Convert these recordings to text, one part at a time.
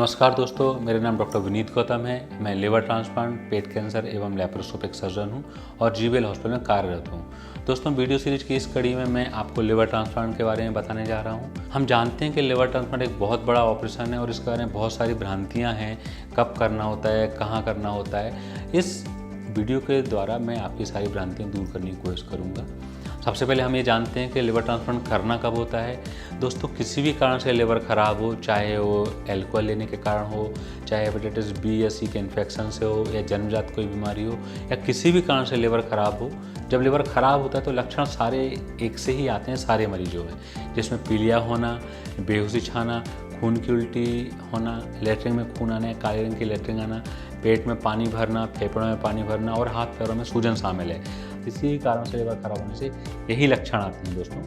नमस्कार दोस्तों, मेरा नाम डॉक्टर विनीत गौतम है। मैं लिवर ट्रांसप्लांट, पेट कैंसर एवं लैप्रोस्कोपिक सर्जन हूं और जीबीएल हॉस्पिटल में कार्यरत हूं। दोस्तों, वीडियो सीरीज की इस कड़ी में मैं आपको लिवर ट्रांसप्लांट के बारे में बताने जा रहा हूं। हम जानते हैं कि लिवर ट्रांसप्लांट एक बहुत बड़ा ऑपरेशन है और इसके बारे में बहुत सारी भ्रांतियाँ हैं। कब करना होता है, कहाँ करना होता है, इस वीडियो के द्वारा मैं आपकी सारी भ्रांतियाँ दूर करने की कोशिश करूँगा। सबसे पहले हम ये जानते हैं कि लिवर ट्रांसप्लांट करना कब होता है। दोस्तों, किसी भी कारण से लिवर ख़राब हो, चाहे वो अल्कोहल लेने के कारण हो, चाहे हेपेटाइटिस बी या सी के इन्फेक्शन से हो, या जन्मजात कोई बीमारी हो, या किसी भी कारण से लिवर ख़राब हो। जब लिवर ख़राब होता है तो लक्षण सारे एक से ही आते हैं सारे मरीजों में, जिसमें पीलिया होना, बेहोशी छाना, खून की उल्टी होना, लेटरिन में खून आना, काले रंग की लेटरिन आना, पेट में पानी भरना, फेफड़ों में पानी भरना और हाथ पैरों में सूजन शामिल है। इसी कारण से लिवर खराब होने से यही लक्षण आते हैं दोस्तों।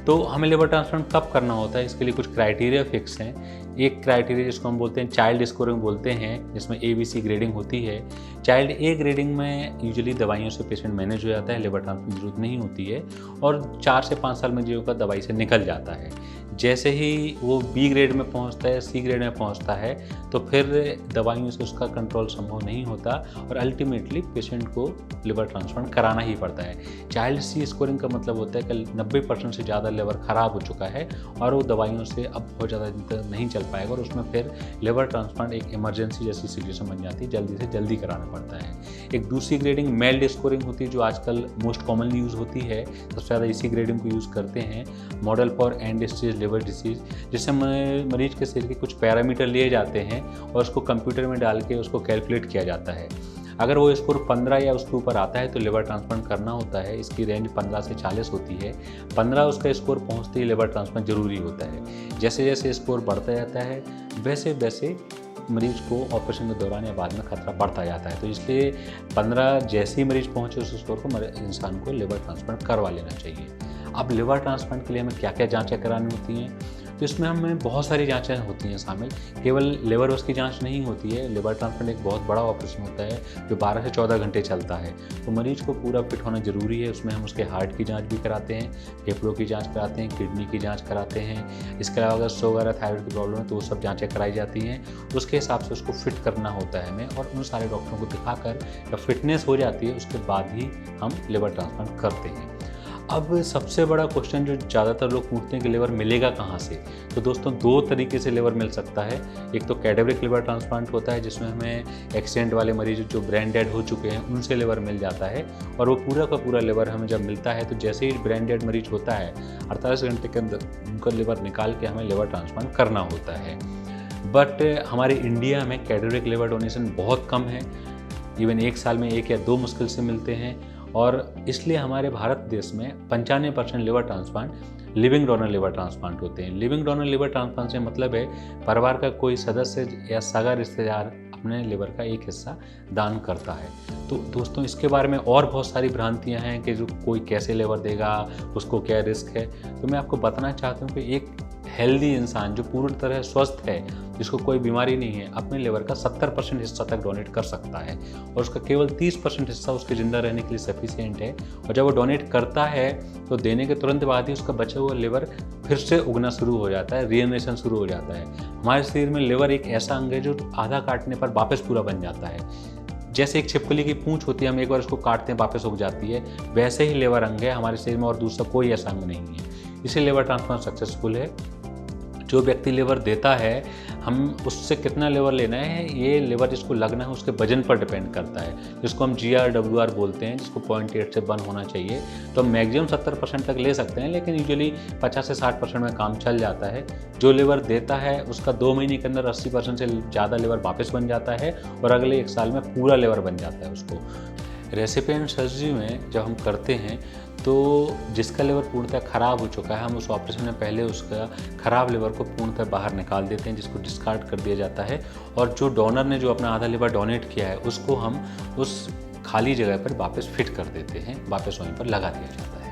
तो हमें लिवर ट्रांसप्लांट कब करना होता है, इसके लिए कुछ क्राइटेरिया फिक्स हैं। एक क्राइटेरिया जिसको हम बोलते हैं चाइल्ड स्कोरिंग बोलते हैं, जिसमें ABC ग्रेडिंग होती है। चाइल्ड A ग्रेडिंग में यूजुअली दवाइयों से पेशेंट मैनेज हो जाता है, लिवर ट्रांसप्लांट की जरूरत नहीं होती है और 4 से 5 साल में जीवन का दवाई से निकल जाता है। जैसे ही वो B ग्रेड में पहुंचता है, C ग्रेड में पहुंचता है, तो फिर दवाइयों से उसका कंट्रोल संभव नहीं होता और अल्टीमेटली पेशेंट को लिवर ट्रांसप्लांट कराना ही पड़ता है। चाइल्ड C स्कोरिंग का मतलब होता है कि 90% से ज़्यादा लिवर ख़राब हो चुका है और वो दवाइयों से अब बहुत ज़्यादा नहीं चल पाएगा और उसमें फिर लिवर ट्रांसप्लांट एक इमरजेंसी जैसी सिचुएशन बन जाती है, जल्दी से जल्दी कराना पड़ता है। एक दूसरी ग्रेडिंग मेल्ड स्कोरिंग होती है, जो आजकल मोस्ट कॉमनली यूज़ होती है। सबसे ज़्यादा इसी ग्रेडिंग को यूज़ करते हैं, model for and stage liver disease, जिससे मरीज के शरीर के कुछ पैरामीटर लिए जाते हैं और उसको कंप्यूटर में डाल के उसको कैलकुलेट किया जाता है। अगर वो स्कोर 15 या उसके ऊपर आता है तो लिवर ट्रांसप्लांट करना होता है। इसकी रेंज 15 से 40 होती है। 15 उसका स्कोर पहुंचते ही लिवर ट्रांसप्लांट जरूरी होता है। जैसे जैसे स्कोर बढ़ता जाता है वैसे वैसे मरीज को ऑपरेशन के दौरान या बाद में खतरा बढ़ता जाता है। तो इसलिए 15 जैसे ही मरीज पहुंचे उस स्कोर को इंसान को लिवर ट्रांसप्लांट करवा लेना चाहिए। अब लिवर ट्रांसप्लांट के लिए हमें क्या क्या जाँचें करानी होती हैं, तो इसमें हमें बहुत सारी जांचें होती हैं शामिल। केवल लिवर उसकी जांच नहीं होती है। लिवर ट्रांसप्लांट एक बहुत बड़ा ऑपरेशन होता है जो 12 से 14 घंटे चलता है। तो मरीज को पूरा फिट होना ज़रूरी है। उसमें हम उसके हार्ट की जांच भी कराते हैं, फेफड़ों की जांच कराते हैं, किडनी की जांच कराते हैं। इसके अलावा अगर शुगर या थायराइड की प्रॉब्लम है तो वो सब जाँचें कराई जाती हैं। उसके हिसाब से उसको फिट करना होता है हमें और उन सारे डॉक्टरों को दिखाकर जब फिटनेस हो जाती है उसके बाद ही हम लिवर ट्रांसप्लांट करते हैं। अब सबसे बड़ा क्वेश्चन जो ज़्यादातर लोग पूछते हैं कि लिवर मिलेगा कहाँ से, तो दोस्तों 2 तरीके से लिवर मिल सकता है। एक तो कैडेवरिक लिवर ट्रांसप्लांट होता है, जिसमें हमें एक्सीडेंट वाले मरीज जो ब्रेन डेड हो चुके हैं उनसे लिवर मिल जाता है और वो पूरा का पूरा लिवर हमें जब मिलता है तो जैसे ही ब्रेन डेड मरीज होता है 48 घंटे के अंदर उनका लिवर निकाल के हमें लिवर ट्रांसप्लांट करना होता है। बट हमारे इंडिया में कैडेवरिक लिवर डोनेशन बहुत कम है। इवन एक साल में 1 या 2 मुश्किल से मिलते हैं और इसलिए हमारे भारत देश में 95% liver transplant living donor liver transplant होते हैं। लिविंग डोनर लिवर ट्रांसप्लांट से मतलब है परिवार का कोई सदस्य या सगा रिश्तेदार अपने लिवर का एक हिस्सा दान करता है। तो दोस्तों, इसके बारे में और बहुत सारी भ्रांतियां हैं कि जो कोई कैसे लिवर देगा, उसको क्या रिस्क है। तो मैं आपको बताना चाहता हूँ कि एक हेल्दी इंसान जो पूरी तरह स्वस्थ है, जिसको कोई बीमारी नहीं है, अपने लिवर का 70% हिस्सा तक डोनेट कर सकता है और उसका केवल 30% हिस्सा उसके जिंदा रहने के लिए सफिशिएंट है। और जब वो डोनेट करता है तो देने के तुरंत बाद ही उसका बचा हुआ लिवर फिर से उगना शुरू हो जाता है, रीजनरेशन शुरू हो जाता है। हमारे शरीर में लिवर एक ऐसा अंग है जो आधा काटने पर वापस पूरा बन जाता है। जैसे एक छिपकली की पूंछ होती है, हम एक बार उसको काटते हैं वापस उग जाती है, वैसे ही लिवर अंग है हमारे शरीर में और दूसरा कोई ऐसा अंग नहीं है। इसलिए लिवर ट्रांसप्लांट सक्सेसफुल है। जो व्यक्ति लिवर देता है, हम उससे कितना लिवर लेना है, ये लिवर जिसको लगना है उसके वजन पर डिपेंड करता है, जिसको हम GRWR बोलते हैं, जिसको 0.8 से 1 होना चाहिए। तो हम मैक्सिमम 70% तक ले सकते हैं, लेकिन यूजुअली 50 से 60% में काम चल जाता है। जो लिवर देता है उसका 2 महीने के अंदर 80% से ज़्यादा लिवर वापस बन जाता है और अगले 1 साल में पूरा लिवर बन जाता है उसको। रेसिपिएंट सर्जरी में जब हम करते हैं तो जिसका लिवर पूर्णतः ख़राब हो चुका है, हम उस ऑपरेशन में पहले उसका ख़राब लिवर को पूर्णतः बाहर निकाल देते हैं, जिसको डिस्कार्ड कर दिया जाता है। और जो डोनर ने जो अपना आधा लिवर डोनेट किया है उसको हम उस खाली जगह पर वापस फिट कर देते हैं, वापस वहीं पर लगा दिया जाता है।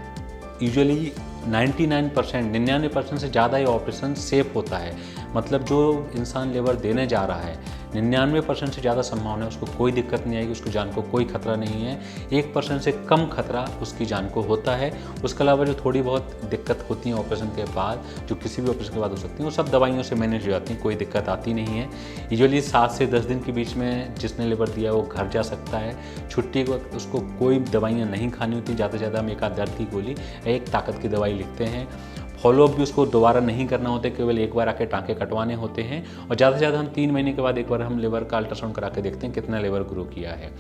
यूजुअली 99% से ज़्यादा ये ऑपरेशन सेफ होता है। मतलब जो इंसान लिवर देने जा रहा है 99% से ज़्यादा संभावना है उसको कोई दिक्कत नहीं आएगी, उसकी जान को कोई खतरा नहीं है। 1% से कम खतरा उसकी जान को होता है। उसके अलावा जो थोड़ी बहुत दिक्कत होती है ऑपरेशन के बाद, जो किसी भी ऑपरेशन के बाद हो सकती है, वो सब दवाइयों से मैनेज हो जाती हैं, कोई दिक्कत आती नहीं है। यूजुअली 7 से 10 दिन के बीच में जिसने लिवर दिया वो घर जा सकता है। छुट्टी के वक्त उसको कोई दवाइयाँ नहीं खानी होती, ज़्यादा से ज़्यादा हम एक आध दर्द की गोली, एक ताकत की दवाई लिखते हैं। फॉलोअप भी उसको दोबारा नहीं करना होता, केवल एक बार आके टाँके कटवाने होते हैं और ज़्यादा से ज़्यादा हम 3 महीने के बाद एक बार हम लिवर का अल्ट्रासाउंड करा के देखते हैं कितना लिवर ग्रो किया है।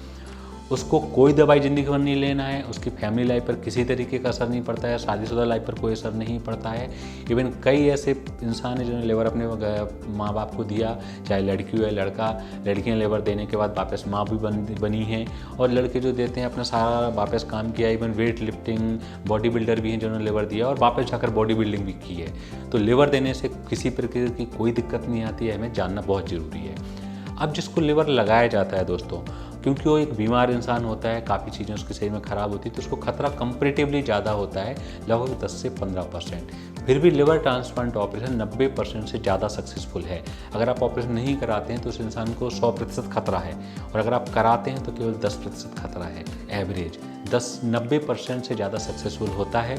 उसको कोई दवाई ज़िंदगी भर नहीं लेना है, उसकी फैमिली लाइफ पर किसी तरीके का असर नहीं पड़ता है, शादीशुदा लाइफ पर कोई असर नहीं पड़ता है। इवन कई ऐसे इंसान हैं जिन्होंने लिवर अपने माँ बाप को दिया, चाहे लड़की हो या लड़का। लड़कियाँ लिवर देने के बाद वापस माँ भी बनी हैं और लड़के जो देते हैं अपना सारा वापस काम किया। Even weight lifting body builder भी हैं जिन्होंने लिवर दिया और वापस जाकर बॉडी बिल्डिंग भी की है। तो लिवर देने से किसी प्रकार की कोई दिक्कत नहीं आती है, हमें जानना बहुत ज़रूरी है। अब जिसको लिवर लगाया जाता है दोस्तों, क्योंकि वो एक बीमार इंसान होता है, काफ़ी चीज़ें उसके शरीर में ख़राब होती है, तो उसको खतरा कंपैरेटिवली ज़्यादा होता है, लगभग 10 से 15%। फिर भी लिवर ट्रांसप्लांट ऑपरेशन 90% से ज़्यादा सक्सेसफुल है। अगर आप ऑपरेशन नहीं कराते हैं तो उस इंसान को 100% खतरा है, और अगर आप कराते हैं तो केवल 10% खतरा है। एवरेज 90% से ज़्यादा सक्सेसफुल होता है।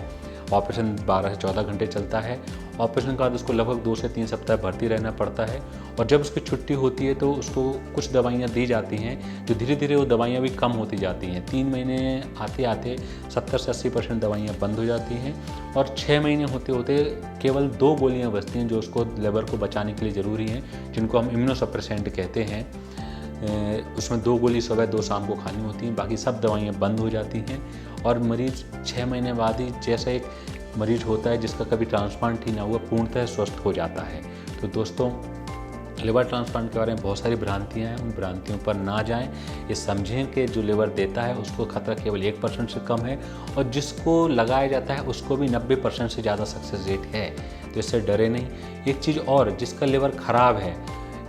ऑपरेशन 12 से 14 घंटे चलता है। ऑपरेशन के बाद उसको लगभग 2 से 3 सप्ताह भर्ती रहना पड़ता है, और जब उसकी छुट्टी होती है तो उसको कुछ दवाइयाँ दी जाती हैं, जो धीरे धीरे वो दवाइयाँ भी कम होती जाती हैं। 3 महीने आते आते 70 से 80% दवाइयाँ बंद हो जाती हैं, और 6 महीने होते होते केवल 2 गोलियाँ बचती हैं जो उसको लिवर को बचाने के लिए ज़रूरी हैं, जिनको हम इम्यूनोसप्रेसेंट कहते हैं। उसमें 2 गोली सुबह 2 शाम को खानी होती हैं, बाकी सब दवाइयाँ बंद हो जाती हैं, और मरीज़ 6 महीने बाद ही, जैसा एक मरीज़ होता है जिसका कभी ट्रांसप्लांट ही ना हुआ, पूर्णतः स्वस्थ हो जाता है। तो दोस्तों, लिवर ट्रांसप्लांट के बारे में बहुत सारी भ्रांतियाँ हैं, उन भ्रांतियों पर ना जाएं। ये समझें कि जो लिवर देता है उसको खतरा केवल 1% से कम है, और जिसको लगाया जाता है उसको भी 90% से ज़्यादा सक्सेस रेट है, तो इससे डरे नहीं। एक चीज़ और, जिसका लिवर ख़राब है,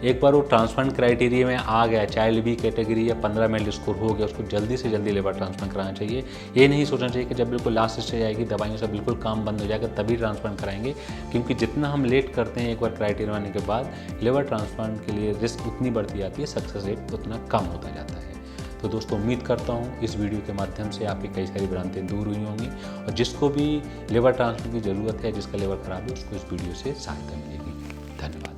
एक बार वो ट्रांसप्लांट क्राइटेरिया में आ गया, चाइल्ड बी कैटेगरी या 15 मेल स्कोर हो गया, उसको जल्दी से जल्दी लिवर ट्रांसप्लांट कराना चाहिए। ये नहीं सोचना चाहिए कि जब बिल्कुल लास्ट स्टेज आएगी, दवाइयों से बिल्कुल काम बंद हो जाएगा, तभी ट्रांसप्लांट कराएंगे, क्योंकि जितना हम लेट करते हैं एक बार क्राइटेरिया आने के बाद, लिवर ट्रांसप्लांट के लिए रिस्क उतनी बढ़ती जाती है, सक्सेस रेट उतना कम होता जाता है। तो दोस्तों, उम्मीद करता हूँ इस वीडियो के माध्यम से आपकी कई सारी भ्रांतियाँ दूर हुई होंगी, और जिसको भी लिवर ट्रांसप्लांट की ज़रूरत है, जिसका लिवर ख़राब है, उसको इस वीडियो से सहायता मिलेगी। धन्यवाद।